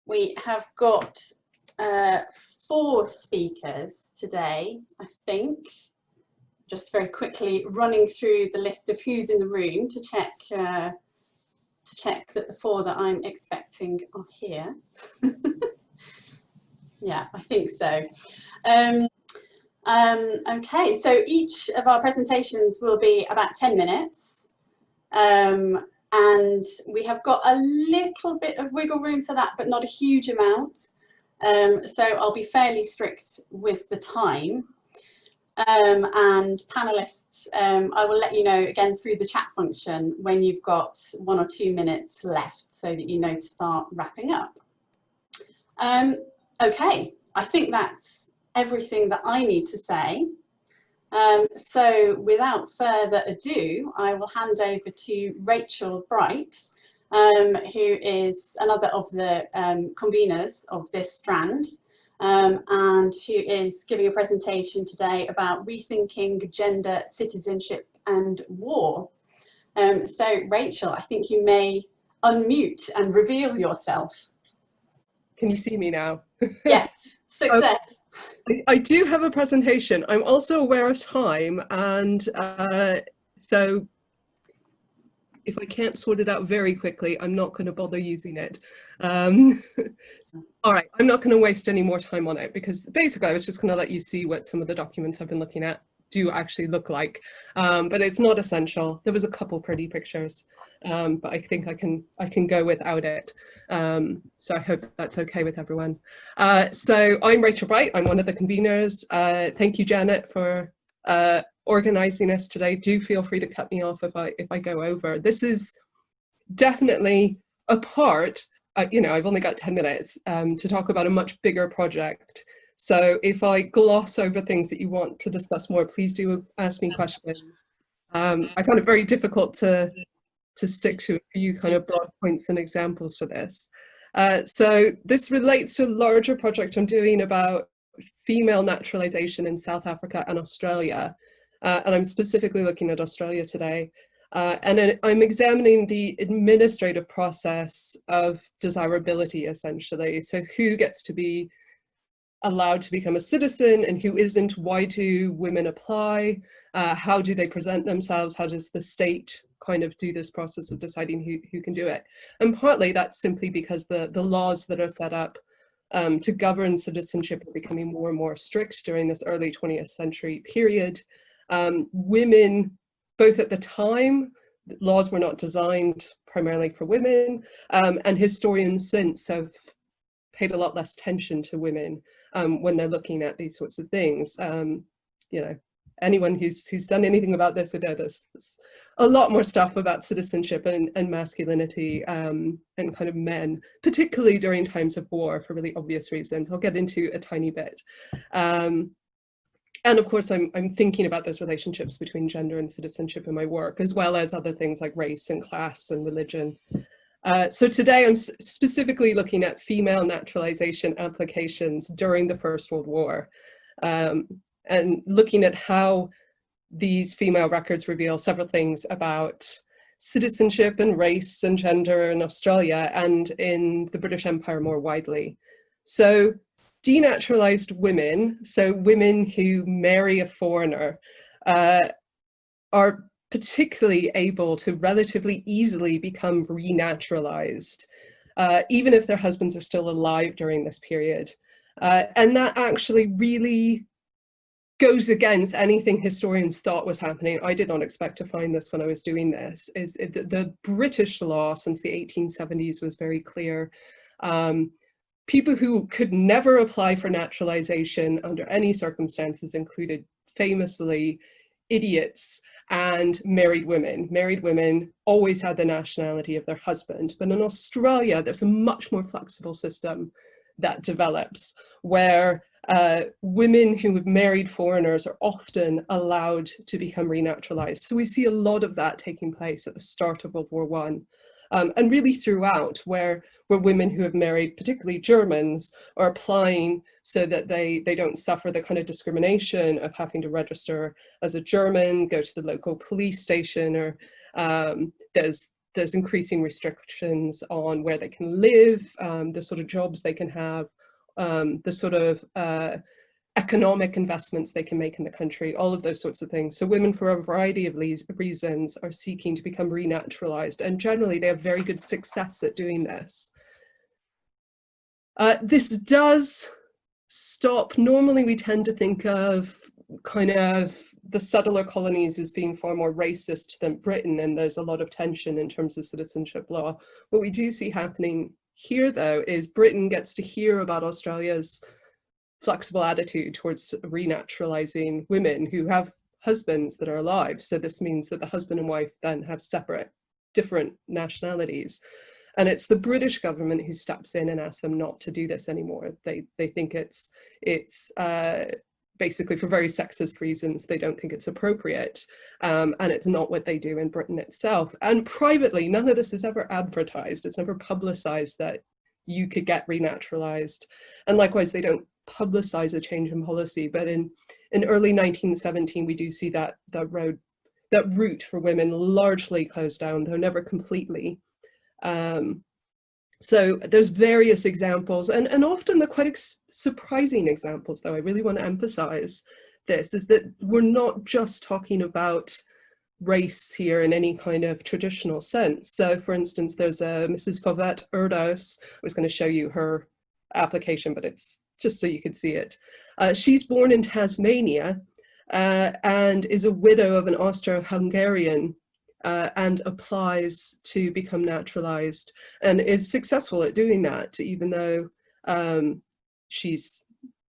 We have got 4 speakers today, I think. Just very quickly running through the list of who's in the room to check that the 4 that I'm expecting are here. Yeah, I think so. Okay, so each of our presentations will be about 10 minutes. And we have got a little bit of wiggle room for that, but not a huge amount. So I'll be fairly strict with the time. And panelists, I will let you know again through the chat function when you've got 1 or 2 minutes left so that you know to start wrapping up. Okay, I think that's everything that I need to say. So without further ado, I will hand over to Rachel Bright, who is another of the conveners of this strand, and who is giving a presentation today about rethinking gender, citizenship and war. So Rachel, I think you may unmute and reveal yourself. Can you see me now? Yes, success. I do have a presentation. I'm also aware of time, and so if I can't sort it out very quickly, I'm not going to bother using it. All right, I'm not going to waste any more time on it, because basically I was just going to let you see what some of the documents I've been looking at do actually look like, but it's not essential. There was a couple pretty pictures, but I think I can go without it. So I hope that's okay with everyone. So I'm Rachel Bright. I'm one of the conveners. Thank you, Janet, for organizing us today. Do feel free to cut me off if I go over. This is definitely a part. You know, I've only got 10 minutes to talk about a much bigger project. So if I gloss over things that you want to discuss more, please do ask me questions. I found it very difficult to stick to a few kind of broad points and examples for this. So this relates to a larger project I'm doing about female naturalization in South Africa and Australia. And I'm specifically looking at Australia today. And I'm examining the administrative process of desirability, essentially. So who gets to be allowed to become a citizen and who isn't? Why do women apply? How do they present themselves? How does the state kind of do this process of deciding who can do it? And partly that's simply because the laws that are set up to govern citizenship are becoming more and more strict during this early 20th century period. Women, both at the time, laws were not designed primarily for women, and historians since have paid a lot less attention to women when they're looking at these sorts of things. You know, anyone who's done anything about this would know there's a lot more stuff about citizenship and masculinity and kind of men, particularly during times of war, for really obvious reasons. I'll get into a tiny bit. And of course, I'm thinking about those relationships between gender and citizenship in my work, as well as other things like race and class and religion. So today I'm specifically looking at female naturalization applications during the First World War, and looking at how these female records reveal several things about citizenship and race and gender in Australia and in the British Empire more widely. So denaturalized women, so women who marry a foreigner, are particularly able to relatively easily become renaturalized, even if their husbands are still alive during this period. And that actually really goes against anything historians thought was happening. I did not expect to find this when I was doing this. The British law since the 1870s was very clear. People who could never apply for naturalization under any circumstances included famously idiots and married women. Married women always had the nationality of their husband, but in Australia, there's a much more flexible system that develops where women who have married foreigners are often allowed to become renaturalized. So we see a lot of that taking place at the start of World War I. And really throughout, where women who have married, particularly Germans, are applying so that they don't suffer the kind of discrimination of having to register as a German, go to the local police station, or there's there's increasing restrictions on where they can live, the sort of jobs they can have, the sort of economic investments they can make in the country, all of those sorts of things. So women, for a variety of reasons, are seeking to become renaturalized, and generally they have very good success at doing this. This does stop. Normally we tend to think of kind of the settler colonies as being far more racist than Britain, and there's a lot of tension in terms of citizenship law. What we do see happening here, though, is Britain gets to hear about Australia's flexible attitude towards renaturalizing women who have husbands that are alive. So this means that the husband and wife then have separate, different nationalities. And it's the British government who steps in and asks them not to do this anymore. They think it's basically for very sexist reasons. They don't think it's appropriate, and it's not what they do in Britain itself. And privately, none of this is ever advertised. It's never publicized that you could get renaturalized. And likewise, they don't publicize a change in policy. But in early 1917, we do see that route for women largely closed down, though never completely. So there's various examples, and often they're quite surprising examples, though I really want to emphasize this, is that we're not just talking about race here in any kind of traditional sense. So for instance, there's a Mrs. Fauvet Erdos. I was going to show you her application, but it's just so you could see it. She's born in Tasmania and is a widow of an Austro-Hungarian and applies to become naturalized, and is successful at doing that, even though she's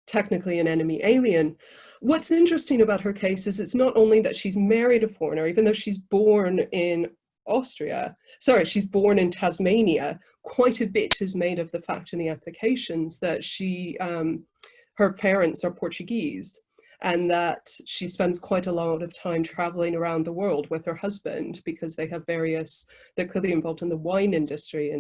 technically an enemy alien. What's interesting about her case is it's not only that she's married a foreigner, even though she's born in she's born in Tasmania. Quite a bit is made of the fact in the applications that her parents are Portuguese, and that she spends quite a lot of time traveling around the world with her husband, because they have they're clearly involved in the wine industry,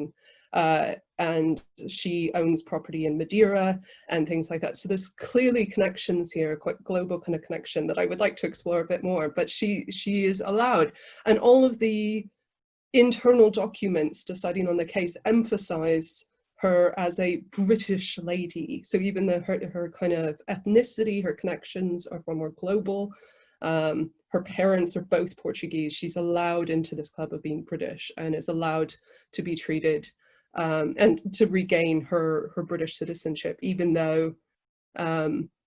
and she owns property in Madeira and things like that. So there's clearly connections here, quite global kind of connection that I would like to explore a bit more, but she is allowed. And all of the internal documents deciding on the case emphasize her as a British lady. So even though her kind of ethnicity, her connections are far more global, her parents are both Portuguese, she's allowed into this club of being British and is allowed to be treated and to regain her British citizenship, even though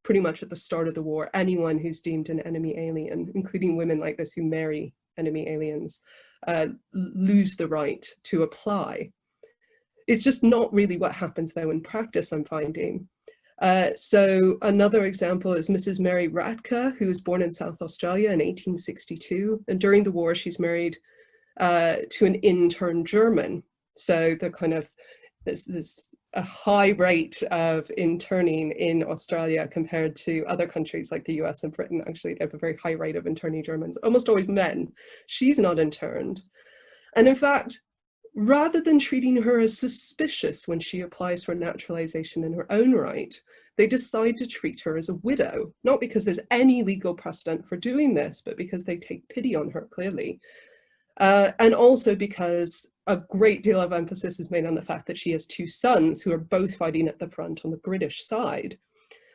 pretty much at the start of the war, anyone who's deemed an enemy alien, including women like this who marry enemy aliens, lose the right to apply. It's just not really what happens, though, in practice, I'm finding. So another example is Mrs. Mary Radka, who was born in South Australia in 1862. And during the war, she's married to an intern German. So the kind of, there's a high rate of interning in Australia compared to other countries like the US and Britain. Actually, they have a very high rate of interning Germans, almost always men. She's not interned. And in fact, rather than treating her as suspicious when she applies for naturalization in her own right, they decide to treat her as a widow, not because there's any legal precedent for doing this, but because they take pity on her, clearly. And also because a great deal of emphasis is made on the fact that she has two sons who are both fighting at the front on the British side.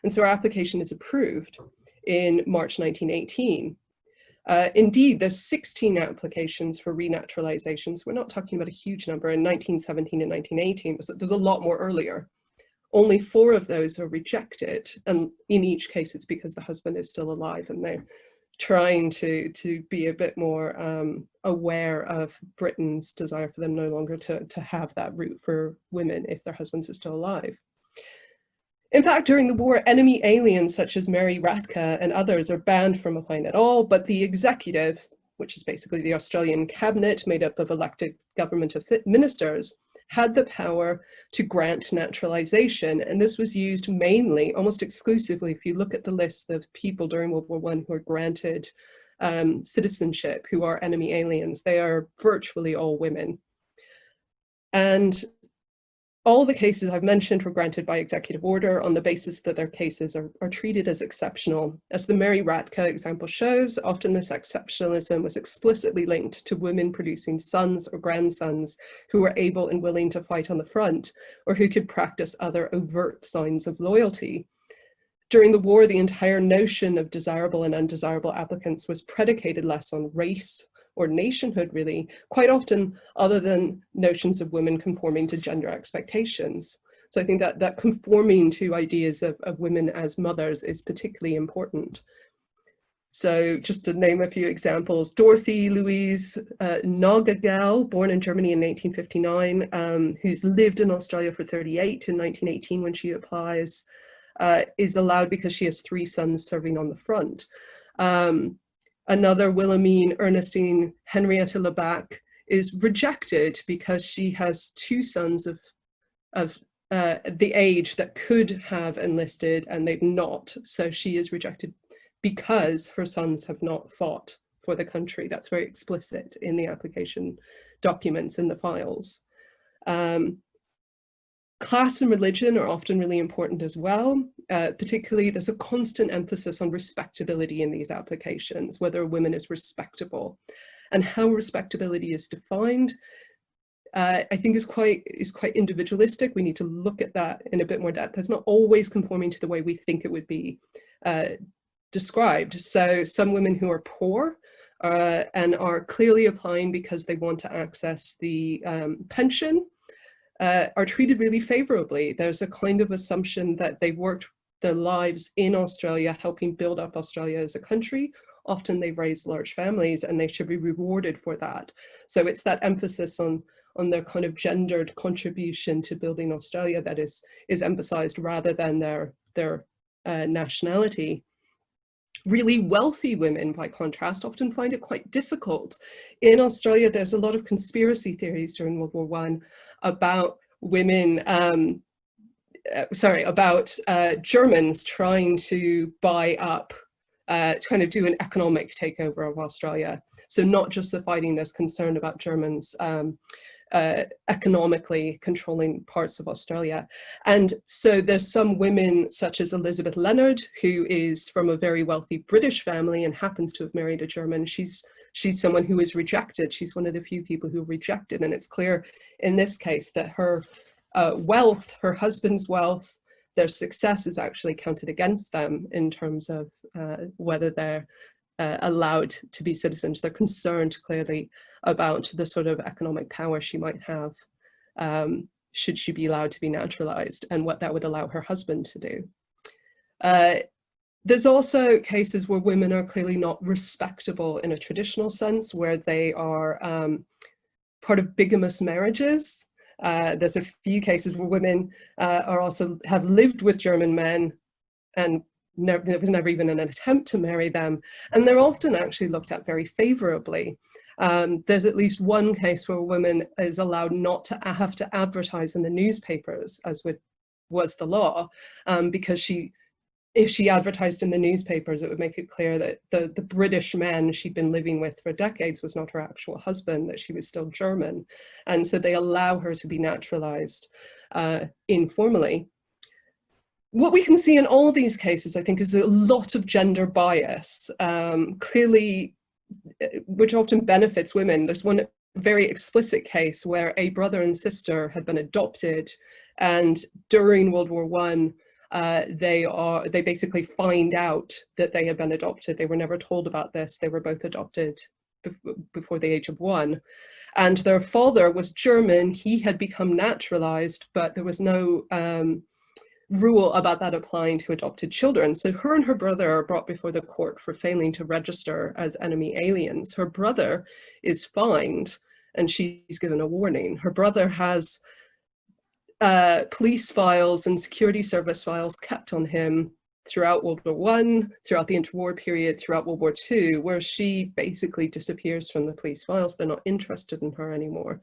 And so her application is approved in March 1918. Indeed, there's 16 applications for renaturalization. So we're not talking about a huge number in 1917 and 1918. There's a lot more earlier. Only 4 of those are rejected. And in each case, it's because the husband is still alive and they're trying to be a bit more aware of Britain's desire for them no longer to have that route for women if their husbands are still alive. In fact, during the war, enemy aliens such as Mary Radka and others are banned from applying at all, but the executive, which is basically the Australian cabinet made up of elected government ministers, had the power to grant naturalization. And this was used mainly, almost exclusively, if you look at the list of people during World War I who are granted citizenship, who are enemy aliens, they are virtually all women. And all the cases I've mentioned were granted by executive order on the basis that their cases are treated as exceptional. As the Mary Ratka example shows, often this exceptionalism was explicitly linked to women producing sons or grandsons who were able and willing to fight on the front, or who could practice other overt signs of loyalty. During the war, the entire notion of desirable and undesirable applicants was predicated less on race or nationhood, really, quite often other than notions of women conforming to gender expectations. So I think that conforming to ideas of women as mothers is particularly important. So just to name a few examples, Dorothy Louise Nogagel, born in Germany in 1859, who's lived in Australia for 38 in 1918 when she applies, is allowed because she has 3 sons serving on the front. Another Wilhelmine Ernestine Henrietta Lebac is rejected because she has 2 sons of the age that could have enlisted and they've not. So she is rejected because her sons have not fought for the country. That's very explicit in the application documents in the files. Class and religion are often really important as well. Particularly, there's a constant emphasis on respectability in these applications, whether a woman is respectable. And how respectability is defined, I think is quite individualistic. We need to look at that in a bit more depth. It's not always conforming to the way we think it would be described. So some women who are poor and are clearly applying because they want to access the pension are treated really favorably. There's a kind of assumption that they've worked their lives in Australia, helping build up Australia as a country. Often they've raised large families and they should be rewarded for that. So it's that emphasis on their kind of gendered contribution to building Australia that is emphasized rather than their nationality. Really wealthy women, by contrast, often find it quite difficult. In Australia, there's a lot of conspiracy theories during World War I about women, about Germans trying to buy up, to kind of do an economic takeover of Australia. So not just the fighting, there's concern about Germans economically controlling parts of Australia. And so there's some women such as Elizabeth Leonard, who is from a very wealthy British family and happens to have married a German. She's someone who is rejected. She's one of the few people who are rejected. And it's clear in this case that her wealth, her husband's wealth, their success is actually counted against them in terms of whether they're allowed to be citizens. They're concerned clearly about the sort of economic power she might have should she be allowed to be naturalized, and what that would allow her husband to do. There's also cases where women are clearly not respectable in a traditional sense, where they are part of bigamous marriages. There's a few cases where women have lived with German men and there was never even an attempt to marry them, and they're often actually looked at very favorably. There's at least one case where a woman is allowed not to have to advertise in the newspapers, as was the law, because if she advertised in the newspapers, it would make it clear that the British man she'd been living with for decades was not her actual husband, that she was still German. And so they allow her to be naturalized informally. What we can see in all these cases, I think, is a lot of gender bias, clearly, which often benefits women. There's one very explicit case where a brother and sister had been adopted, and during World War I, they basically find out that they had been adopted. They were never told about this. They were both adopted before the age of 1. And their father was German. He had become naturalized, but there was no rule about that applying to adopted children. So her and her brother are brought before the court for failing to register as enemy aliens. Her brother is fined and she's given a warning. Her brother has police files and security service files kept on him throughout World War I, throughout the interwar period, throughout World War II, where she basically disappears from the police files. They're not interested in her anymore.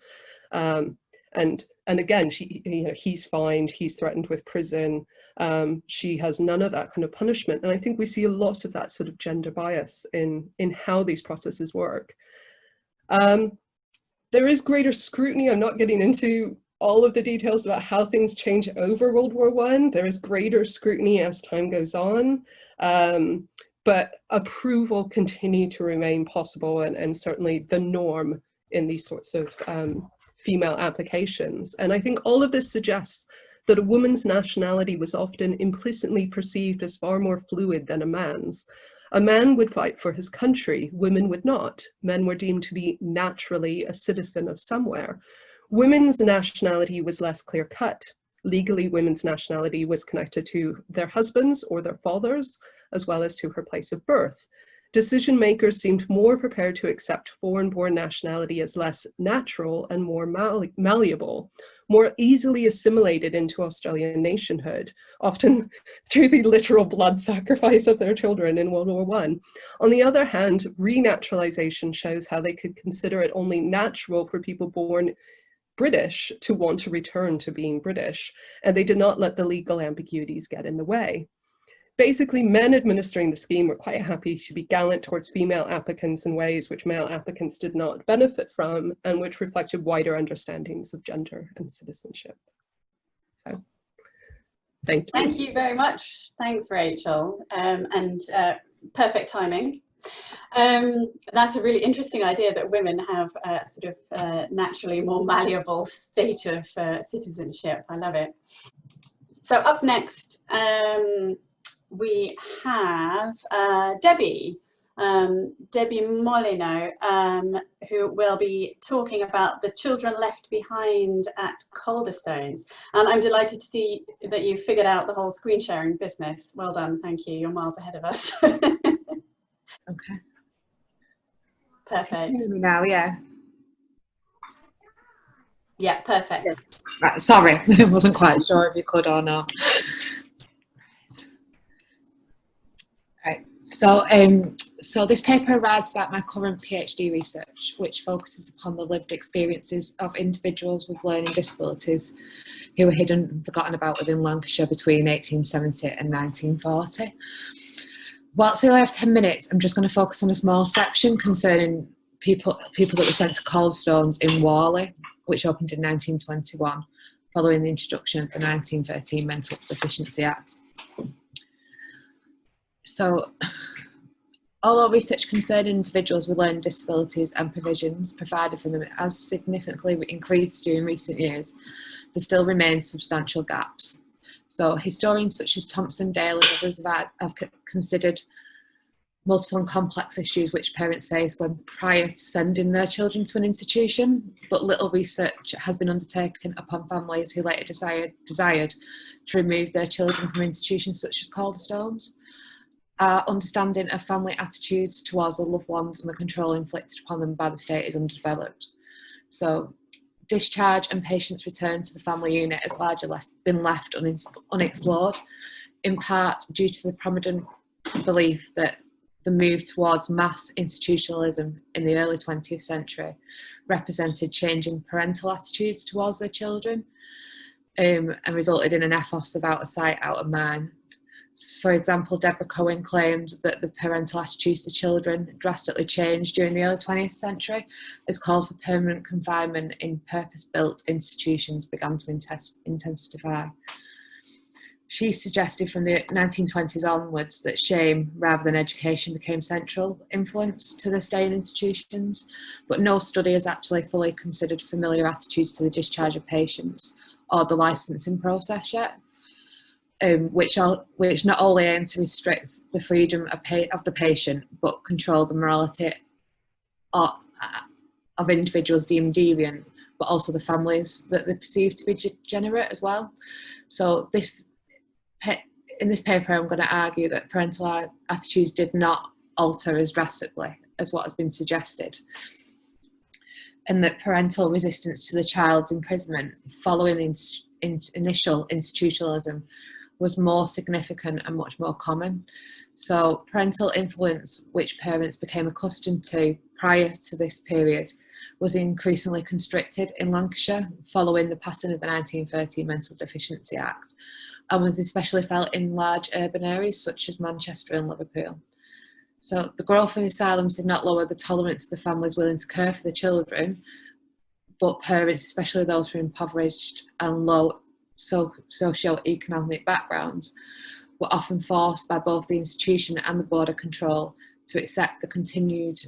And again, he's fined, he's threatened with prison. She has none of that kind of punishment. And I think we see a lot of that sort of gender bias in how these processes work. There is greater scrutiny. I'm not getting into all of the details about how things change over World War I. There is greater scrutiny as time goes on, but approval continued to remain possible and certainly the norm in these sorts of female applications. And I think all of this suggests that a woman's nationality was often implicitly perceived as far more fluid than a man's. A man would fight for his country, women would not. Men were deemed to be naturally a citizen of somewhere. Women's nationality was less clear-cut. Legally, women's nationality was connected to their husbands or their fathers, as well as to her place of birth. Decision makers seemed more prepared to accept foreign-born nationality as less natural and more malleable, more easily assimilated into Australian nationhood, often through the literal blood sacrifice of their children in World War I. On the other hand, renaturalization shows how they could consider it only natural for people born British to want to return to being British, and they did not let the legal ambiguities get in the way. Basically, men administering the scheme were quite happy to be gallant towards female applicants in ways which male applicants did not benefit from, and which reflected wider understandings of gender and citizenship. So, thank you. Thank you very much. Thanks, Rachel, and perfect timing. That's a really interesting idea that women have a sort of naturally more malleable state of citizenship. I love it. So up next, we have Debbie Molyneux, who will be talking about the children left behind at Calderstones. And I'm delighted to see that you figured out the whole screen sharing business. Well done, thank you. You're miles ahead of us. Okay. Perfect. Can you hear me now, yeah. Yeah, perfect. Yes. Right, sorry, I wasn't quite sure if you could or not. Right. So this paper arises out my current PhD research, which focuses upon the lived experiences of individuals with learning disabilities who were hidden and forgotten about within Lancashire between 1870 and 1940. Whilst I only have 10 minutes, I'm just going to focus on a small section concerning people that were sent to Calderstones in Worley, which opened in 1921, following the introduction of the 1913 Mental Deficiency Act. So, although research concerning individuals with learning disabilities and provisions provided for them has significantly increased during recent years, there still remain substantial gaps. So historians such as Thompson, Dale and others have considered multiple and complex issues which parents face when prior to sending their children to an institution, but little research has been undertaken upon families who later desired to remove their children from institutions such as Calderstones. Our understanding of family attitudes towards their loved ones and the control inflicted upon them by the state is underdeveloped. So discharge and patients' return to the family unit has largely been left unexplored, in part due to the prominent belief that the move towards mass institutionalism in the early 20th century represented changing parental attitudes towards their children, and resulted in an ethos of out of sight, out of mind. For example, Deborah Cohen claimed that the parental attitudes to children drastically changed during the early 20th century as calls for permanent confinement in purpose-built institutions began to intensify. She suggested from the 1920s onwards that shame rather than education became central influence to the stay in institutions, but no study has actually fully considered familiar attitudes to the discharge of patients or the licensing process yet. Which not only aim to restrict the freedom of the patient, but control the morality of individuals deemed deviant, but also the families that they perceive to be degenerate as well. So in this paper, I'm going to argue that parental attitudes did not alter as drastically as what has been suggested, and that parental resistance to the child's imprisonment following the initial institutionalism was more significant and much more common. So parental influence, which parents became accustomed to prior to this period, was increasingly constricted in Lancashire following the passing of the 1913 Mental Deficiency Act, and was especially felt in large urban areas such as Manchester and Liverpool. So the growth in asylums did not lower the tolerance of the families willing to care for the children, but parents, especially those from impoverished and low socio-economic backgrounds, were often forced by both the institution and the board of control to accept the continued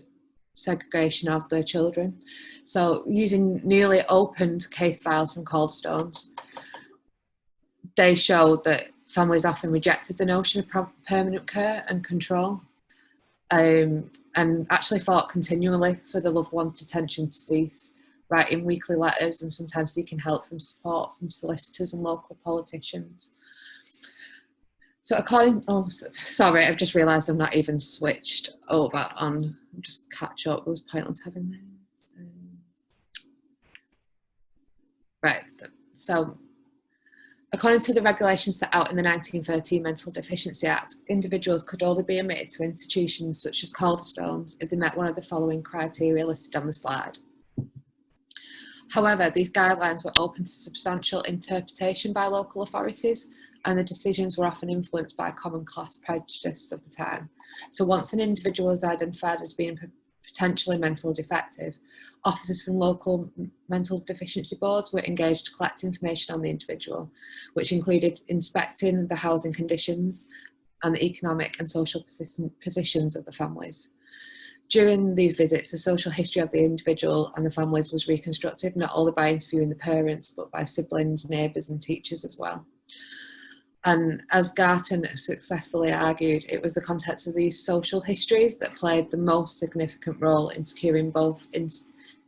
segregation of their children. So using newly opened case files from Calderstones, they showed that families often rejected the notion of permanent care and control, and actually fought continually for the loved one's detention to cease, writing weekly letters and sometimes seeking help from support from solicitors and local politicians. So sorry, I've just realised I'm not even switched over on, just catch up, it was pointless having this. Right, so according to the regulations set out in the 1913 Mental Deficiency Act, individuals could only be admitted to institutions such as Calderstones if they met one of the following criteria listed on the slide. However, these guidelines were open to substantial interpretation by local authorities, and the decisions were often influenced by common class prejudice of the time. So once an individual was identified as being potentially mentally defective, officers from local mental deficiency boards were engaged to collect information on the individual, which included inspecting the housing conditions and the economic and social positions of the families. During these visits, the social history of the individual and the families was reconstructed, not only by interviewing the parents, but by siblings, neighbours and teachers as well. And as Garton successfully argued, it was the context of these social histories that played the most significant role in securing both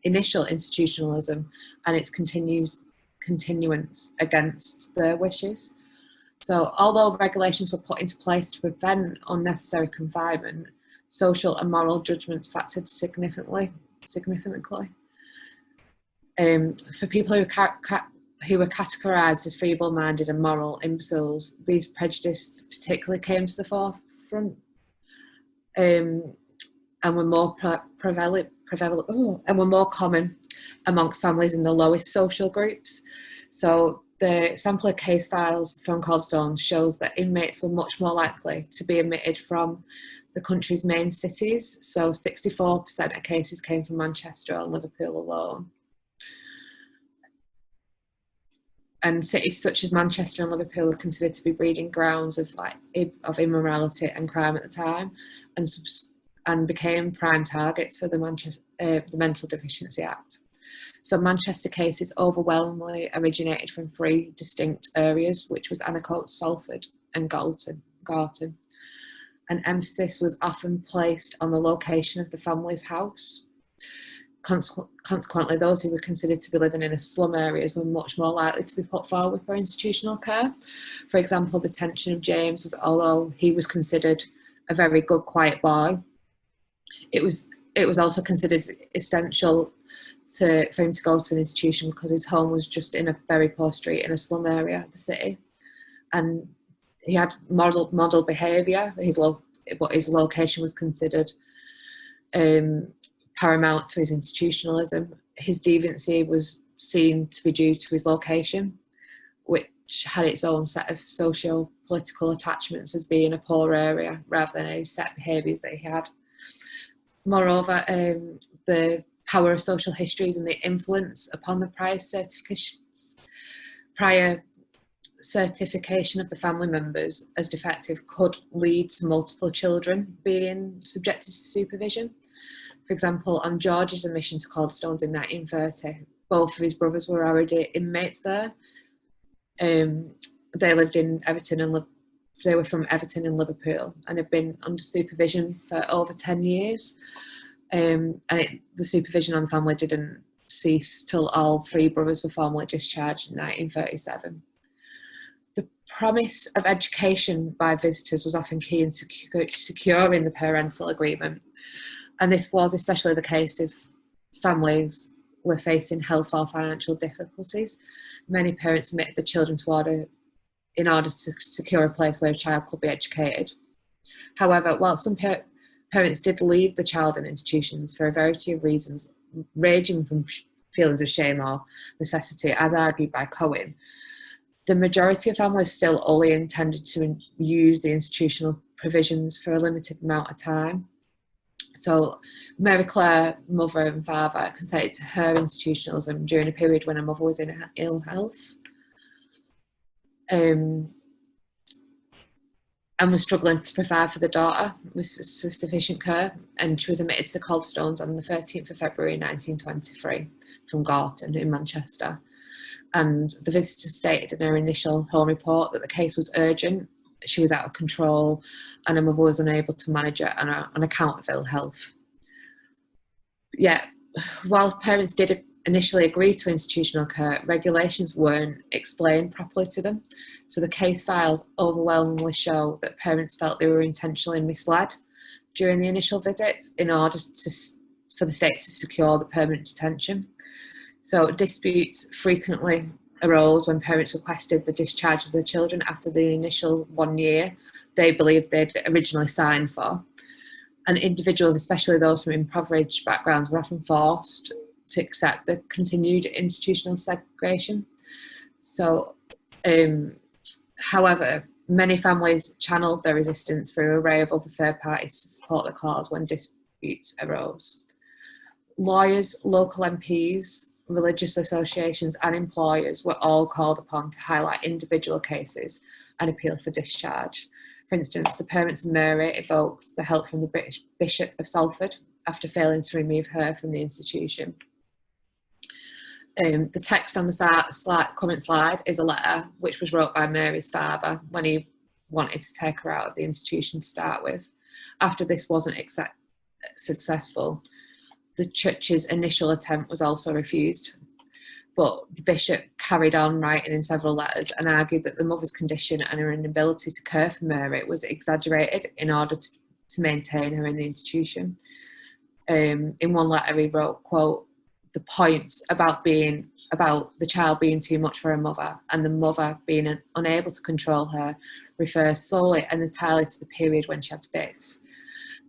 initial institutionalism and its continuance against their wishes. So although regulations were put into place to prevent unnecessary confinement, social and moral judgments factored significantly. For people who were categorised as feeble-minded and moral imbeciles, these prejudices particularly came to the forefront, and were more prevalent and were more common amongst families in the lowest social groups. So the sample of case files from Calderstones shows that inmates were much more likely to be admitted from the country's main cities. So 64% of cases came from Manchester or Liverpool alone. And cities such as Manchester and Liverpool were considered to be breeding grounds of immorality and crime at the time, and became prime targets for the Mental Deficiency Act. So Manchester cases overwhelmingly originated from three distinct areas, which was Annacote, Salford and Gorton. An emphasis was often placed on the location of the family's house. Consequently, those who were considered to be living in a slum areas were much more likely to be put forward for institutional care. For example, the detention of James was, although he was considered a very good, quiet boy, it was also considered essential for him to go to an institution because his home was just in a very poor street in a slum area of the city, and he had model behaviour. But his location was considered paramount to his institutionalism. His deviancy was seen to be due to his location, which had its own set of socio-political attachments as being a poor area rather than any set behaviours that he had. Moreover, the power of social histories and the influence upon the prior certification of the family members as defective could lead to multiple children being subjected to supervision. For example, on George's admission to Calderstones in 1930, both of his brothers were already inmates there. They lived in Everton and they were from Everton and Liverpool and had been under supervision for over 10 years. The supervision on the family didn't cease till all three brothers were formally discharged in 1937. The promise of education by visitors was often key in securing the parental agreement. And this was especially the case if families were facing health or financial difficulties. Many parents admitted the children in order to secure a place where a child could be educated. However, while some parents did leave the child in institutions for a variety of reasons, ranging from feelings of shame or necessity, as argued by Cohen, the majority of families still only intended to use the institutional provisions for a limited amount of time. So Mary Claire, mother and father, consented to her institutionalism during a period when her mother was in ill health, and was struggling to provide for the daughter with sufficient care, and she was admitted to the Calderstones on the 13th of February 1923 from Gorton in Manchester. And the visitor stated in her initial home report that the case was urgent, she was out of control, and her mother was unable to manage it on account of ill health. Yet, while parents did initially agree to institutional care, regulations weren't explained properly to them. So the case files overwhelmingly show that parents felt they were intentionally misled during the initial visits in order for the state to secure the permanent detention. So disputes frequently arose when parents requested the discharge of their children after the initial 1 year they believed they'd originally signed for. And individuals, especially those from impoverished backgrounds, were often forced to accept the continued institutional segregation. So, however, many families channeled their resistance through an array of other third parties to support the cause when disputes arose. Lawyers, local MPs, religious associations and employers were all called upon to highlight individual cases and appeal for discharge. For instance, the parents of Mary evoked the help from the British Bishop of Salford after failing to remove her from the institution. The text on the comment slide is a letter which was wrote by Mary's father when he wanted to take her out of the institution to start with. After this wasn't successful, the church's initial attempt was also refused. But the bishop carried on writing in several letters and argued that the mother's condition and her inability to care for Mary was exaggerated in order to maintain her in the institution. In one letter he wrote, quote, "The points about the child being too much for her mother and the mother being unable to control her refer solely and entirely to the period when she had fits.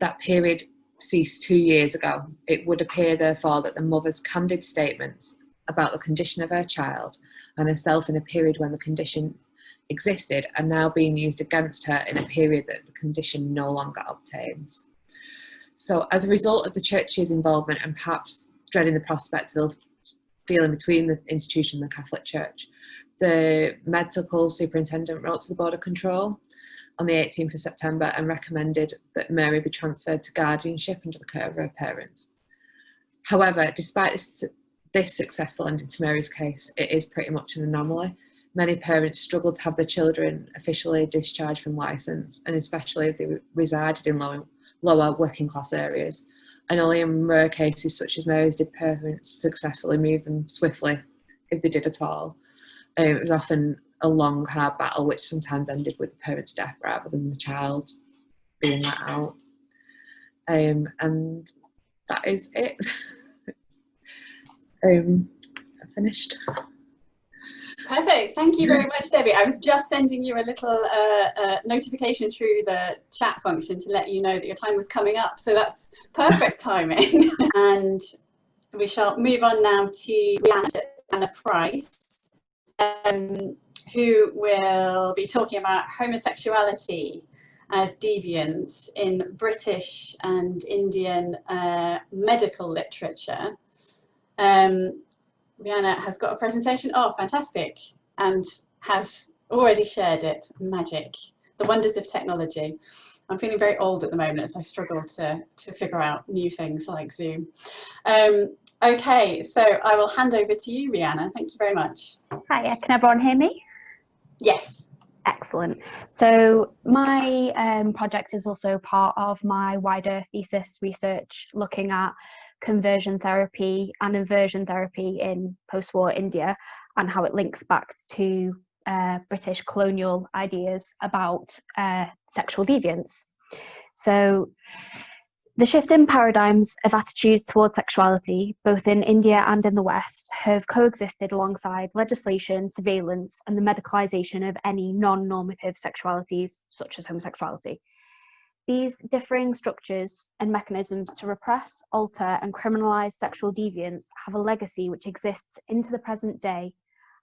That period ceased 2 years ago. It would appear, therefore, that the mother's candid statements about the condition of her child and herself in a period when the condition existed are now being used against her in a period that the condition no longer obtains." So as a result of the church's involvement and perhaps dreading the prospect of feeling between the institution and the Catholic Church, the medical superintendent wrote to the Board of Control on the 18th of September and recommended that Mary be transferred to guardianship under the care of her parents. However, despite this successful ending to Mary's case, it is pretty much an anomaly. Many parents struggle to have their children officially discharged from licence, and especially if they resided in lower working class areas. And only in rare cases such as Mary's did parents successfully move them swiftly, if they did at all. It was often a long, hard battle, which sometimes ended with the parent's death rather than the child being let out. And that is it. I finished. Perfect. Thank you very much, Debbie. I was just sending you a little notification through the chat function to let you know that your time was coming up. So that's perfect timing. And we shall move on now to Rianna Price, who will be talking about homosexuality as deviance in British and Indian medical literature. Rianna has got a presentation. Oh, fantastic. And has already shared it. Magic. The wonders of technology. I'm feeling very old at the moment as I struggle to figure out new things like Zoom. Okay, so I will hand over to you, Rianna. Thank you very much. Hiya, can everyone hear me? Yes. Excellent. So my project is also part of my wider thesis research looking at conversion therapy and inversion therapy in post-war India and how it links back to British colonial ideas about sexual deviance. So the shift in paradigms of attitudes towards sexuality, both in India and in the West, have coexisted alongside legislation, surveillance, and the medicalisation of any non-normative sexualities, such as homosexuality. These differing structures and mechanisms to repress, alter, and criminalise sexual deviance have a legacy which exists into the present day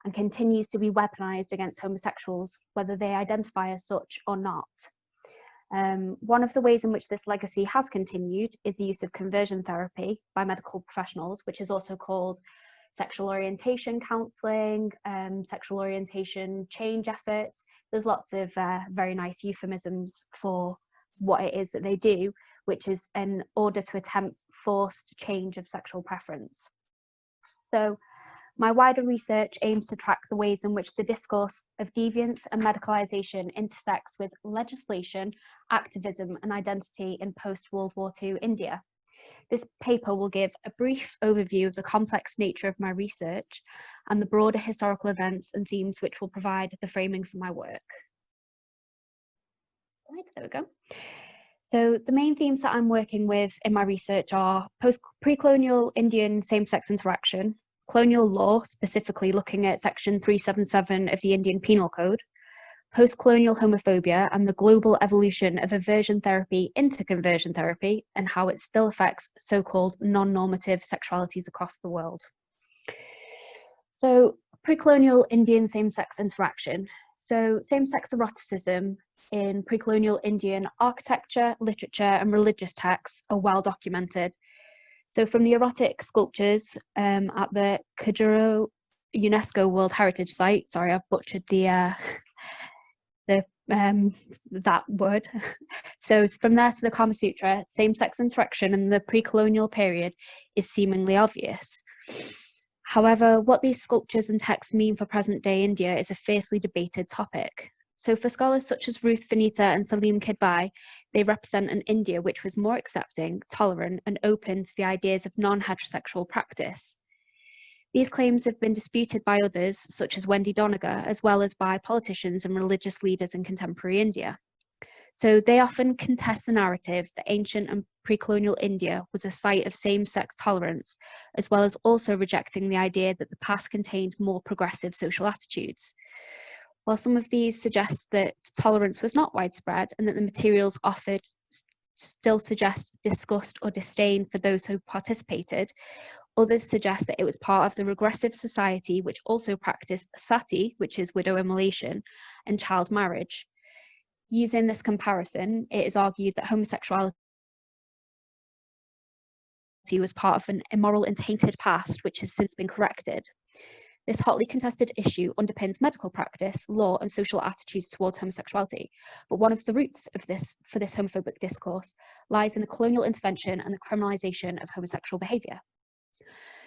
and continues to be weaponised against homosexuals, whether they identify as such or not. One of the ways in which this legacy has continued is the use of conversion therapy by medical professionals, which is also called sexual orientation counselling, sexual orientation change efforts. There's lots of very nice euphemisms for what it is that they do, which is in order to attempt forced change of sexual preference. So my wider research aims to track the ways in which the discourse of deviance and medicalisation intersects with legislation, activism and identity in post-World War II India. This paper will give a brief overview of the complex nature of my research and the broader historical events and themes which will provide the framing for my work. There we go. So the main themes that I'm working with in my research are pre-colonial Indian same-sex interaction, colonial law, specifically looking at section 377 of the Indian Penal Code, post-colonial homophobia and the global evolution of aversion therapy into conversion therapy and how it still affects so-called non-normative sexualities across the world. So pre-colonial Indian same-sex interaction. So same-sex eroticism in pre-colonial Indian architecture, literature and religious texts are well documented. So from the erotic sculptures at the Khajuraho UNESCO World Heritage Site, sorry, I've butchered that word. So from there to the Kama Sutra, same-sex interaction in the pre-colonial period is seemingly obvious. However, what these sculptures and texts mean for present-day India is a fiercely debated topic. So for scholars such as Ruth Vanita and Salim Kidbai, they represent an India which was more accepting, tolerant and open to the ideas of non-heterosexual practice. These claims have been disputed by others, such as Wendy Doniger, as well as by politicians and religious leaders in contemporary India. So they often contest the narrative that ancient and pre-colonial India was a site of same-sex tolerance, as well as also rejecting the idea that the past contained more progressive social attitudes. While some of these suggest that tolerance was not widespread and that the materials offered still suggest disgust or disdain for those who participated, others suggest that it was part of the regressive society which also practiced sati, which is widow immolation, and child marriage. Using this comparison, it is argued that homosexuality was part of an immoral and tainted past which has since been corrected. This hotly contested issue underpins medical practice, law and social attitudes towards homosexuality, but one of the roots of this homophobic discourse lies in the colonial intervention and the criminalisation of homosexual behaviour.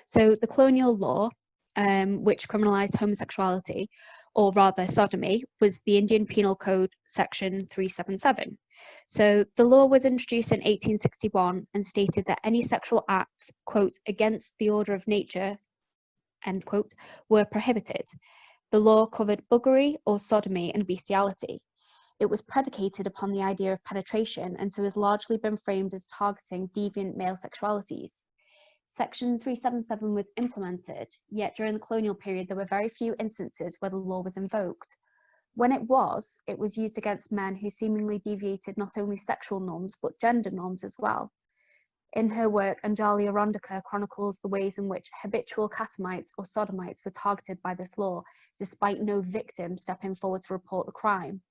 So the colonial law, which criminalised homosexuality, or rather sodomy, was the Indian Penal Code section 377. So the law was introduced in 1861 and stated that any sexual acts, quote, against the order of nature, end quote, were prohibited. The law covered buggery or sodomy and bestiality. It was predicated upon the idea of penetration and so has largely been framed as targeting deviant male sexualities. Section 377 was implemented, yet during the colonial period there were very few instances where the law was invoked. When it was used against men who seemingly deviated not only sexual norms but gender norms as well. In her work, Anjali Arondika chronicles the ways in which habitual catamites or sodomites were targeted by this law, despite no victim stepping forward to report the crime.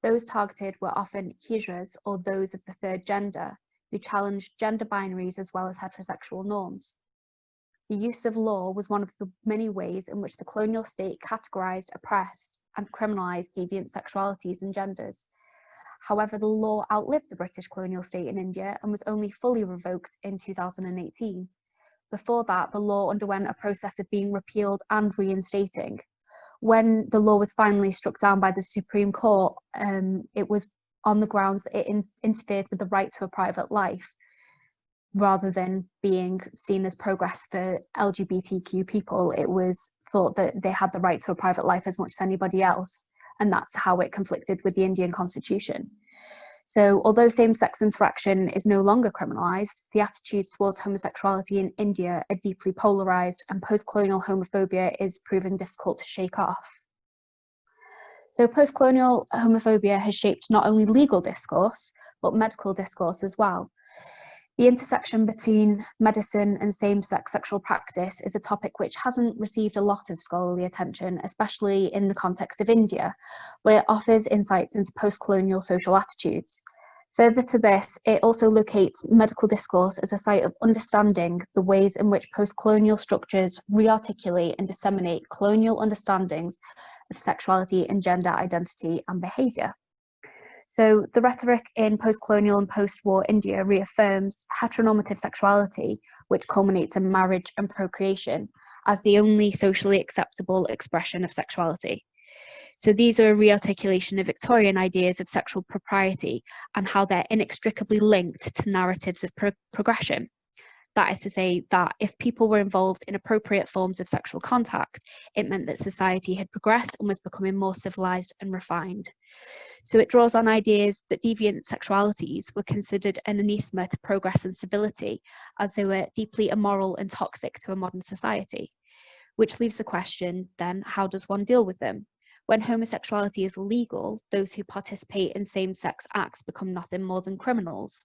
Those targeted were often hijras, or those of the third gender, who challenged gender binaries as well as heterosexual norms. The use of law was one of the many ways in which the colonial state categorised, oppressed, and criminalised deviant sexualities and genders. However, the law outlived the British colonial state in India and was only fully revoked in 2018. Before that, the law underwent a process of being repealed and reinstating. When the law was finally struck down by the Supreme Court, it was on the grounds that it interfered with the right to a private life, rather than being seen as progress for LGBTQ people. It was thought that they had the right to a private life as much as anybody else, and that's how it conflicted with the Indian constitution. So although same-sex interaction is no longer criminalised, the attitudes towards homosexuality in India are deeply polarised, and post-colonial homophobia is proving difficult to shake off. So post-colonial homophobia has shaped not only legal discourse, but medical discourse as well. The intersection between medicine and same-sex sexual practice is a topic which hasn't received a lot of scholarly attention, especially in the context of India, where it offers insights into post-colonial social attitudes. Further to this, it also locates medical discourse as a site of understanding the ways in which post-colonial structures re-articulate and disseminate colonial understandings of sexuality and gender identity and behaviour. So the rhetoric in post-colonial and post-war India reaffirms heteronormative sexuality, which culminates in marriage and procreation, as the only socially acceptable expression of sexuality. So these are a re-articulation of Victorian ideas of sexual propriety and how they're inextricably linked to narratives of progression. That is to say that if people were involved in appropriate forms of sexual contact, it meant that society had progressed and was becoming more civilized and refined. So it draws on ideas that deviant sexualities were considered an anathema to progress and civility, as they were deeply immoral and toxic to a modern society. Which leaves the question, then, how does one deal with them? When homosexuality is illegal, those who participate in same-sex acts become nothing more than criminals.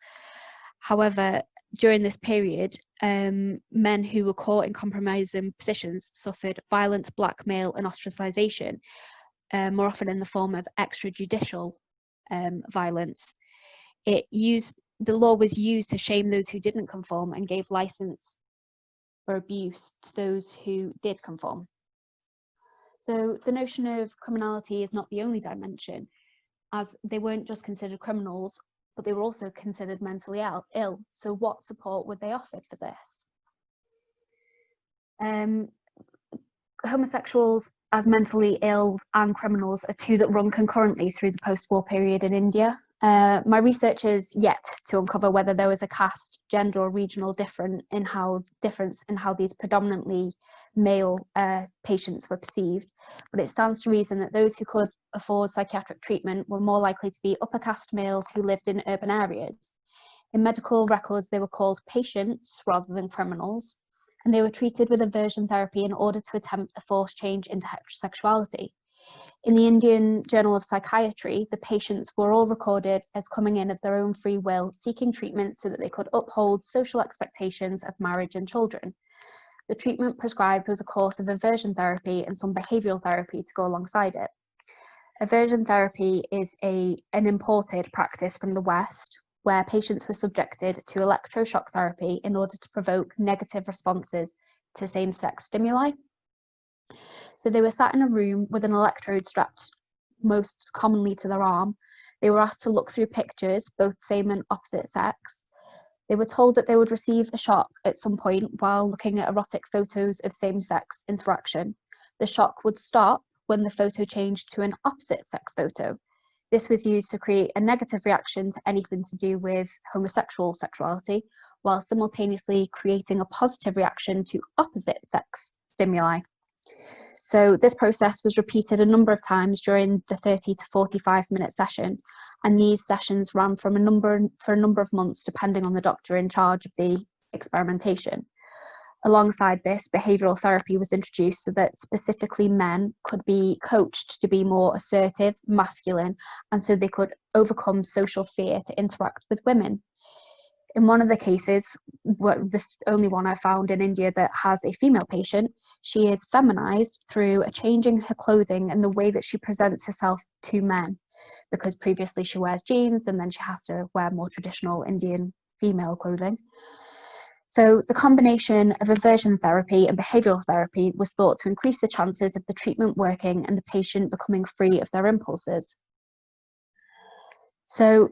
However, during this period, men who were caught in compromising positions suffered violence, blackmail, and ostracization, more often in the form of extrajudicial violence. The law was used to shame those who didn't conform and gave license for abuse to those who did conform. So the notion of criminality is not the only dimension, as they weren't just considered criminals, but they were also considered mentally ill. So what support were they offered for this? Homosexuals as mentally ill and criminals are two that run concurrently through the post-war period in India. My research is yet to uncover whether there was a caste, gender or regional difference in how these predominantly male patients were perceived, but it stands to reason that those who could afford psychiatric treatment were more likely to be upper caste males who lived in urban areas. In medical records, they were called patients rather than criminals, and they were treated with aversion therapy in order to attempt a forced change into heterosexuality. In the Indian Journal of Psychiatry, the patients were all recorded as coming in of their own free will, seeking treatment so that they could uphold social expectations of marriage and children. The treatment prescribed was a course of aversion therapy and some behavioural therapy to go alongside it. Aversion therapy is an imported practice from the West, where patients were subjected to electroshock therapy in order to provoke negative responses to same-sex stimuli. So they were sat in a room with an electrode strapped most commonly to their arm. They were asked to look through pictures, both same and opposite sex. They were told that they would receive a shock at some point while looking at erotic photos of same-sex interaction. The shock would stop when the photo changed to an opposite sex photo. This was used to create a negative reaction to anything to do with homosexual sexuality, while simultaneously creating a positive reaction to opposite sex stimuli. So this process was repeated a number of times during the 30 to 45-minute session, and these sessions ran for a number of months depending on the doctor in charge of the experimentation. Alongside this, behavioural therapy was introduced so that specifically men could be coached to be more assertive, masculine, and so they could overcome social fear to interact with women. In one of the cases, the only one I found in India that has a female patient, she is feminized through a change in her clothing and the way that she presents herself to men, because previously she wears jeans and then she has to wear more traditional Indian female clothing. So the combination of aversion therapy and behavioural therapy was thought to increase the chances of the treatment working and the patient becoming free of their impulses. So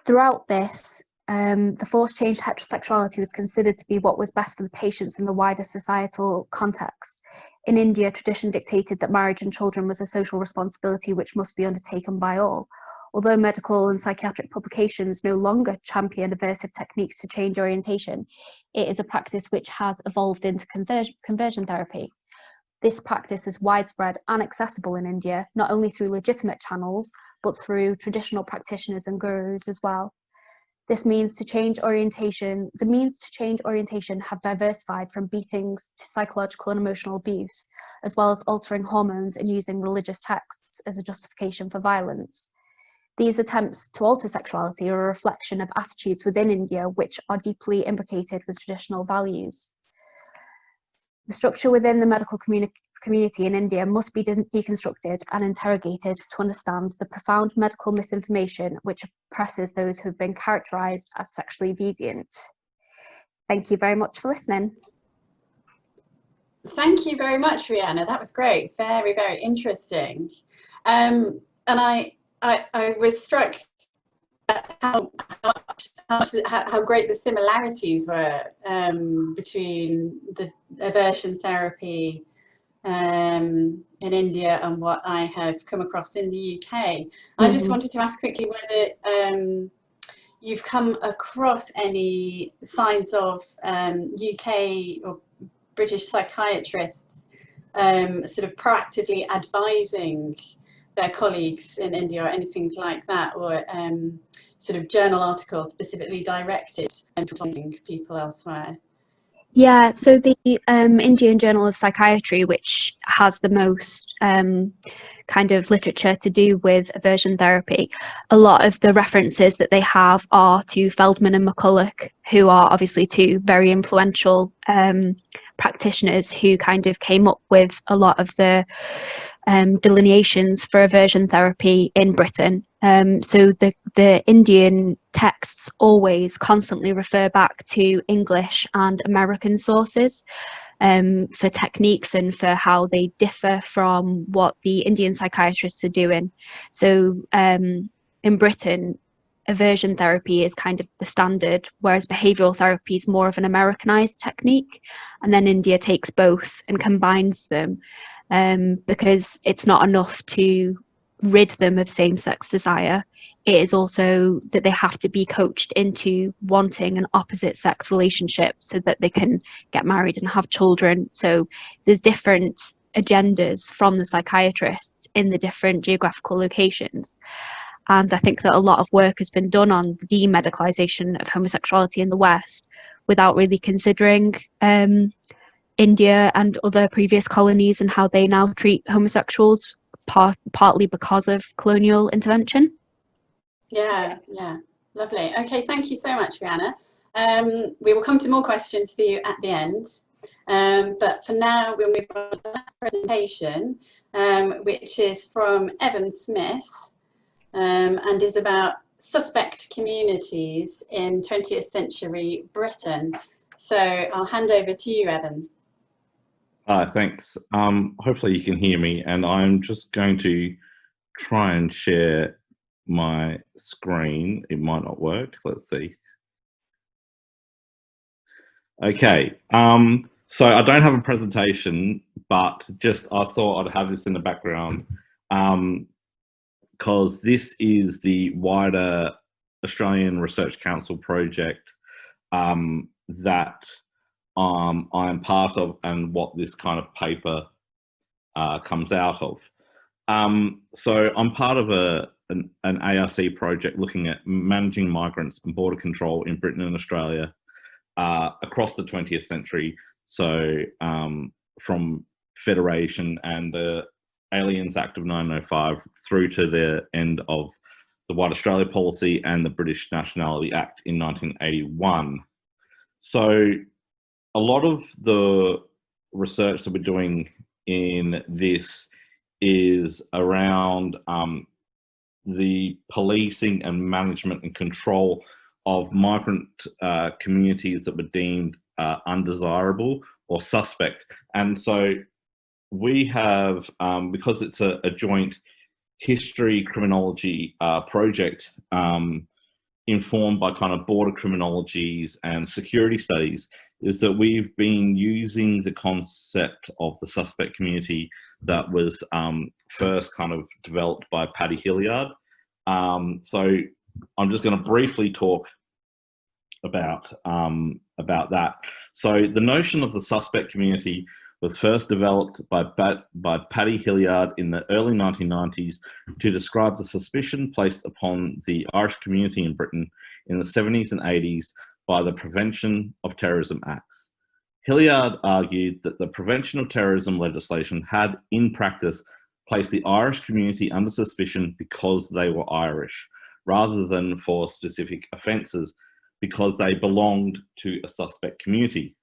throughout this, the forced change to heterosexuality was considered to be what was best for the patients in the wider societal context. In India, tradition dictated that marriage and children was a social responsibility which must be undertaken by all. Although medical and psychiatric publications no longer champion aversive techniques to change orientation, it is a practice which has evolved into conversion therapy. This practice is widespread and accessible in India, not only through legitimate channels, but through traditional practitioners and gurus as well. The means to change orientation have diversified from beatings to psychological and emotional abuse, as well as altering hormones and using religious texts as a justification for violence. These attempts to alter sexuality are a reflection of attitudes within India which are deeply imbricated with traditional values. The structure within the medical community in India must be deconstructed and interrogated to understand the profound medical misinformation which oppresses those who have been characterised as sexually deviant. Thank you very much for listening. Thank you very much, Rianna. That was great. Very, very interesting. And I was struck at how great the similarities were between the aversion therapy in India and what I have come across in the UK. I just wanted to ask quickly whether you've come across any signs of UK or British psychiatrists sort of proactively advising their colleagues in India or anything like that, or sort of journal articles specifically directed and advising people elsewhere. Yeah, so the Indian Journal of Psychiatry, which has the most kind of literature to do with aversion therapy, a lot of the references that they have are to Feldman and McCulloch, who are obviously two very influential practitioners who kind of came up with a lot of the delineations for aversion therapy in Britain. So the Indian texts always constantly refer back to English and American sources for techniques and for how they differ from what the Indian psychiatrists are doing. So in Britain, aversion therapy is kind of the standard, whereas behavioural therapy is more of an Americanized technique. And then India takes both and combines them because it's not enough to rid them of same-sex desire. It is also that they have to be coached into wanting an opposite-sex relationship so that they can get married and have children. So there's different agendas from the psychiatrists in the different geographical locations. And I think that a lot of work has been done on the demedicalization of homosexuality in the West without really considering India and other previous colonies and how they now treat homosexuals, partly because of colonial intervention. Yeah, lovely. Okay, thank you so much, Rianna. We will come to more questions for you at the end. But for now, we'll move on to the last presentation, which is from Evan Smith and is about suspect communities in 20th century Britain. So I'll hand over to you, Evan. Thanks. Hopefully you can hear me, and I'm just going to try and share my screen. It might not work. Let's see. Okay. So I don't have a presentation, but just I thought I'd have this in the background because this is the wider Australian Research Council project that I'm part of, and what this kind of paper comes out of. So I'm part of an ARC project looking at managing migrants and border control in Britain and Australia across the 20th century. So from Federation and the Aliens Act of 1905 through to the end of the White Australia Policy and the British Nationality Act in 1981. So a lot of the research that we're doing in this is around the policing and management and control of migrant communities that were deemed undesirable or suspect. And so we have, because it's a joint history criminology project, informed by kind of border criminologies and security studies, is that we've been using the concept of the suspect community that was first kind of developed by Paddy Hillyard. So I'm just going to briefly talk about that. So the notion of the suspect community was first developed by Paddy Hillyard in the early 1990s to describe the suspicion placed upon the Irish community in Britain in the 70s and 80s by the Prevention of Terrorism Acts. Hillyard argued that the Prevention of Terrorism legislation had, in practice, placed the Irish community under suspicion because they were Irish, rather than for specific offences because they belonged to a suspect community.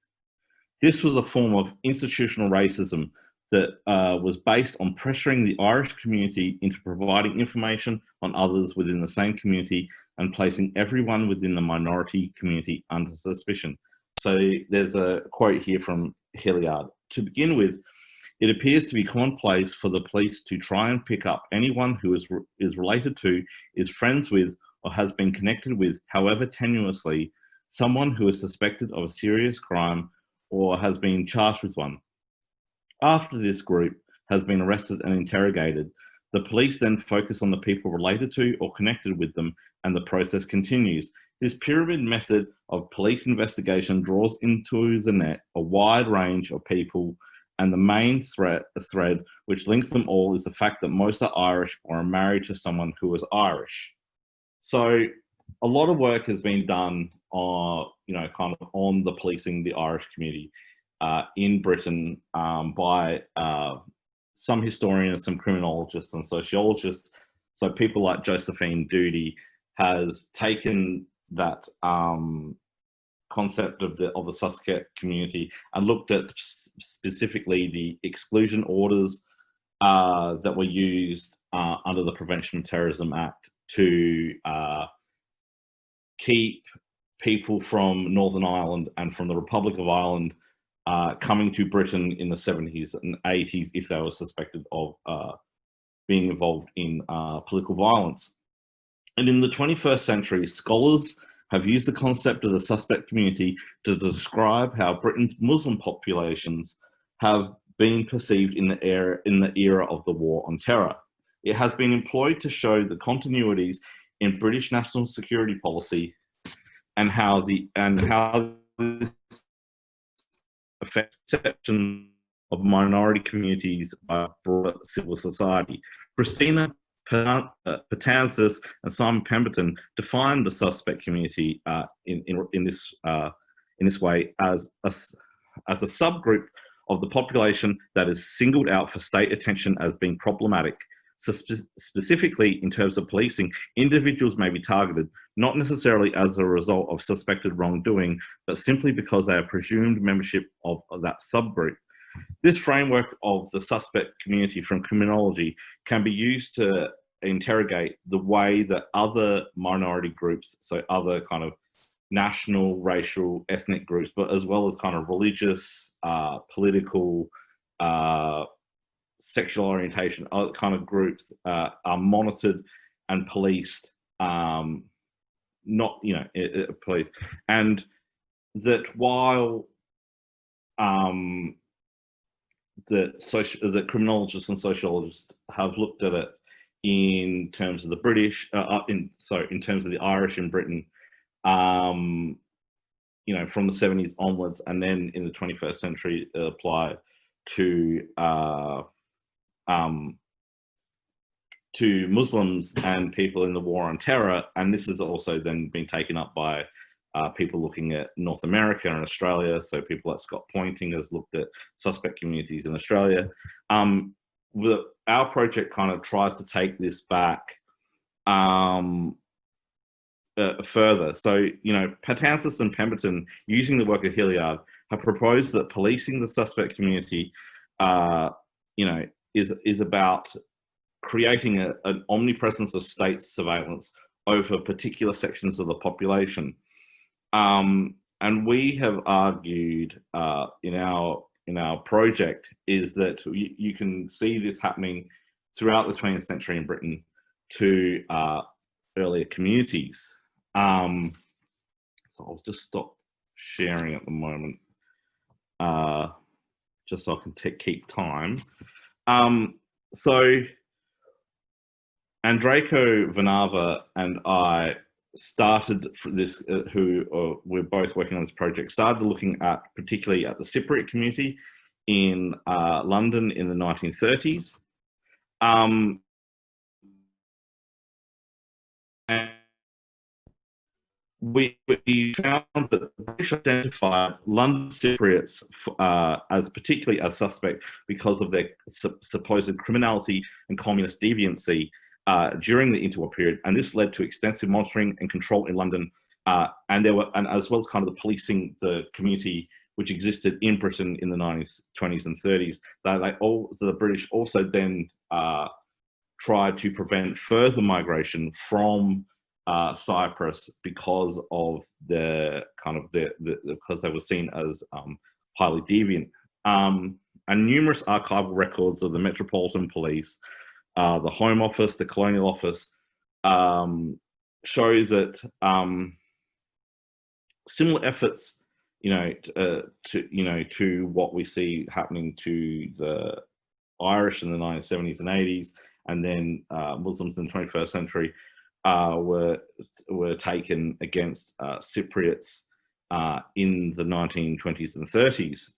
This was a form of institutional racism that was based on pressuring the Irish community into providing information on others within the same community and placing everyone within the minority community under suspicion. So there's a quote here from Hillyard. To begin with, it appears to be commonplace for the police to try and pick up anyone who is related to, is friends with, or has been connected with, however tenuously, someone who is suspected of a serious crime or has been charged with one. After this group has been arrested and interrogated, the police then focus on the people related to or connected with them, and the process continues. This pyramid method of police investigation draws into the net a wide range of people, and the main thread which links them all is the fact that most are Irish or are married to someone who is Irish. So a lot of work has been done on, kind of on the policing the Irish community in Britain by some historians, some criminologists and sociologists. So people like Josephine Doody has taken that concept of the suspect community and looked at specifically the exclusion orders that were used under the Prevention of Terrorism Act to keep people from Northern Ireland and from the Republic of Ireland coming to Britain in the 70s and 80s if they were suspected of being involved in political violence. And in the 21st century, scholars have used the concept of the suspect community to describe how Britain's Muslim populations have been perceived in the era of the War on Terror. It has been employed to show the continuities in British national security policy and how this affects perception of minority communities by broader civil society. Christina Patansis and Simon Pemberton defined the suspect community in this way as a subgroup of the population that is singled out for state attention as being problematic. So specifically in terms of policing, individuals may be targeted, not necessarily as a result of suspected wrongdoing, but simply because they are presumed membership of that subgroup. This framework of the suspect community from criminology can be used to interrogate the way that other minority groups, so other kind of national, racial, ethnic groups, but as well as kind of religious, political, sexual orientation, other kind of groups are monitored and policed, policed. And that while that criminologists and sociologists have looked at it in terms of the British, in terms of the Irish in Britain, from the 70s onwards, and then in the 21st century apply to Muslims and people in the War on Terror, and this has also then been taken up by people looking at North America and Australia. So people like Scott Pointing has looked at suspect communities in Australia. Our project kind of tries to take this back further. So, Patansis and Pemberton, using the work of Hillyard, have proposed that policing the suspect community, is about creating an omnipresence of state surveillance over particular sections of the population. And we have argued in our project is that you can see this happening throughout the 20th century in Britain to earlier communities. So I'll just stop sharing at the moment, just so I can keep time. So Andrejko Vanava and I started for this, we're both working on this project, started looking at particularly at the Cypriot community in London in the 1930s. And we found that the British identified London Cypriots as particularly as suspect because of their supposed criminality and communist deviancy during the interwar period, and this led to extensive monitoring and control in London, and as well as kind of the policing the community which existed in Britain in the 1920s and 30s. The British also then tried to prevent further migration from Cyprus because of because they were seen as highly deviant. And numerous archival records of the Metropolitan Police, the Home Office, the Colonial Office, show that similar efforts, to what we see happening to the Irish in the 1970s and 80s, and then Muslims in the 21st century, were taken against Cypriots in the 1920s and 30s.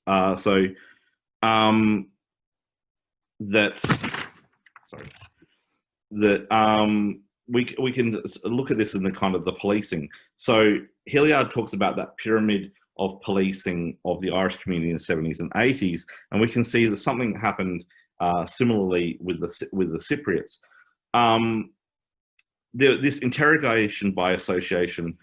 We can look at this in the kind of the policing. So Hillyard talks about that pyramid of policing of the Irish community in the 70s and 80s, and we can see that something happened similarly with the Cypriots. This interrogation by association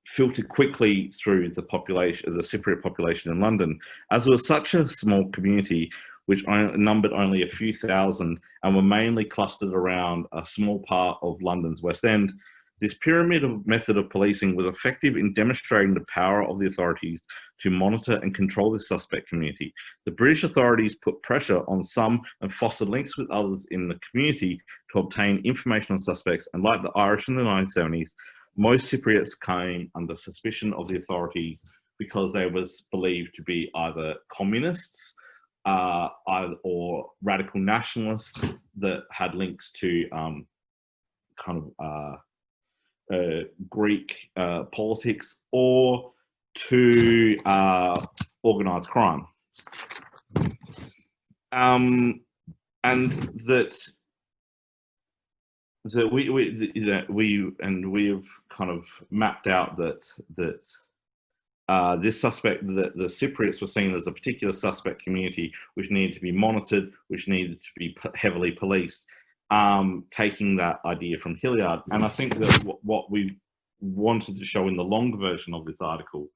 filtered quickly through the population, the Cypriot population in London, as it was such a small community which numbered only a few thousand and were mainly clustered around a small part of London's West End. This pyramid method of policing was effective in demonstrating the power of the authorities to monitor and control the suspect community. The British authorities put pressure on some and fostered links with others in the community to obtain information on suspects, and like the Irish in the 1970s, most Cypriots came under suspicion of the authorities because they was believed to be either communists or radical nationalists that had links to Greek politics or to organised crime, and that we have kind of mapped out that this suspect, that the Cypriots were seen as a particular suspect community which needed to be monitored, which needed to be heavily policed, taking that idea from Hillyard. And I think that what we wanted to show in the longer version of this article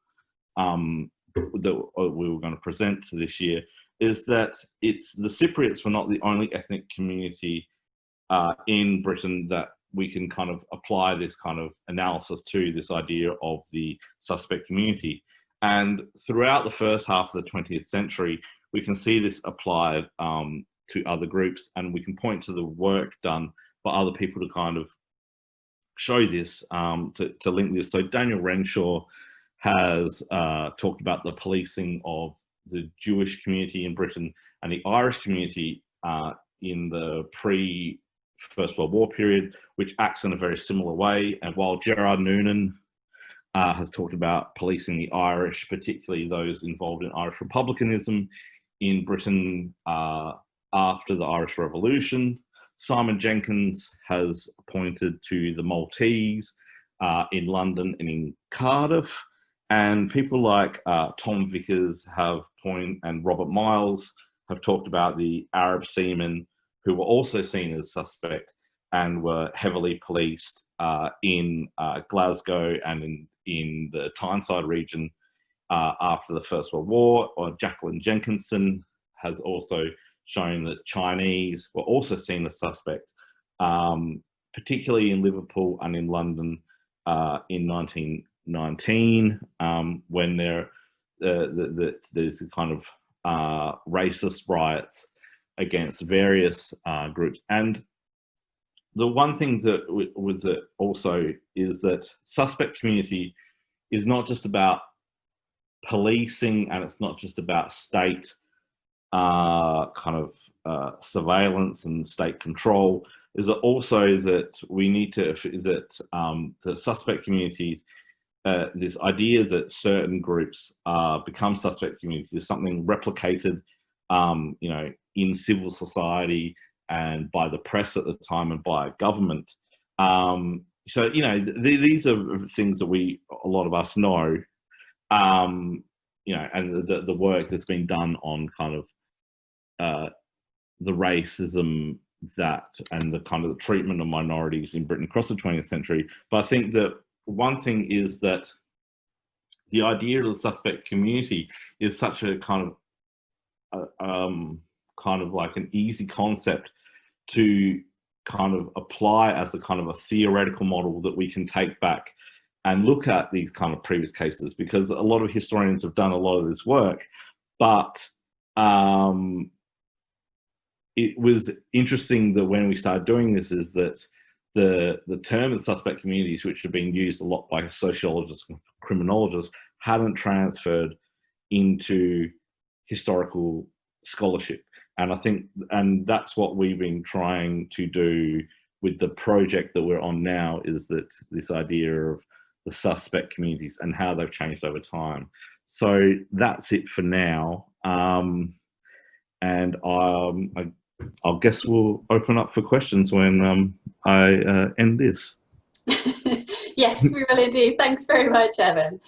that we were going to present this year is that the Cypriots were not the only ethnic community in Britain that we can kind of apply this kind of analysis to, this idea of the suspect community. And throughout the first half of the 20th century, we can see this applied to other groups, and we can point to the work done by other people to kind of show this, to link this. So Daniel Renshaw has talked about the policing of the Jewish community in Britain and the Irish community in the pre-First World War period, which acts in a very similar way. And while Gerard Noonan has talked about policing the Irish, particularly those involved in Irish republicanism in Britain after the Irish Revolution, Simon Jenkins has pointed to the Maltese in London and in Cardiff, and people like Tom Vickers and Robert Miles have talked about the Arab seamen who were also seen as suspect and were heavily policed in Glasgow and in the Tyneside region after the First World War. Or Jacqueline Jenkinson has also shown that Chinese were also seen as suspect, particularly in Liverpool and in London in 1919, when there's a kind of racist riots against various groups. And the one thing that was also is that suspect community is not just about policing, and it's not just about state surveillance and state control. Is also that we need to, the suspect communities, this idea that certain groups become suspect communities is something replicated, in civil society and by the press at the time and by government. These are things that a lot of us know, and the work that's been done on kind of the racism and the kind of the treatment of minorities in Britain across the 20th century. But I think that one thing is that the idea of the suspect community is such a kind of like an easy concept to kind of apply as a kind of a theoretical model that we can take back and look at these kind of previous cases, because a lot of historians have done a lot of this work. But it was interesting that when we started doing this is that the term of suspect communities, which have been used a lot by sociologists and criminologists, hadn't transferred into historical scholarship. And I think, and that's what we've been trying to do with the project that we're on now, is that this idea of the suspect communities and how they've changed over time. So that's it for now. And I guess we'll open up for questions when I end this. Yes, we will indeed. Thanks very much, Evan.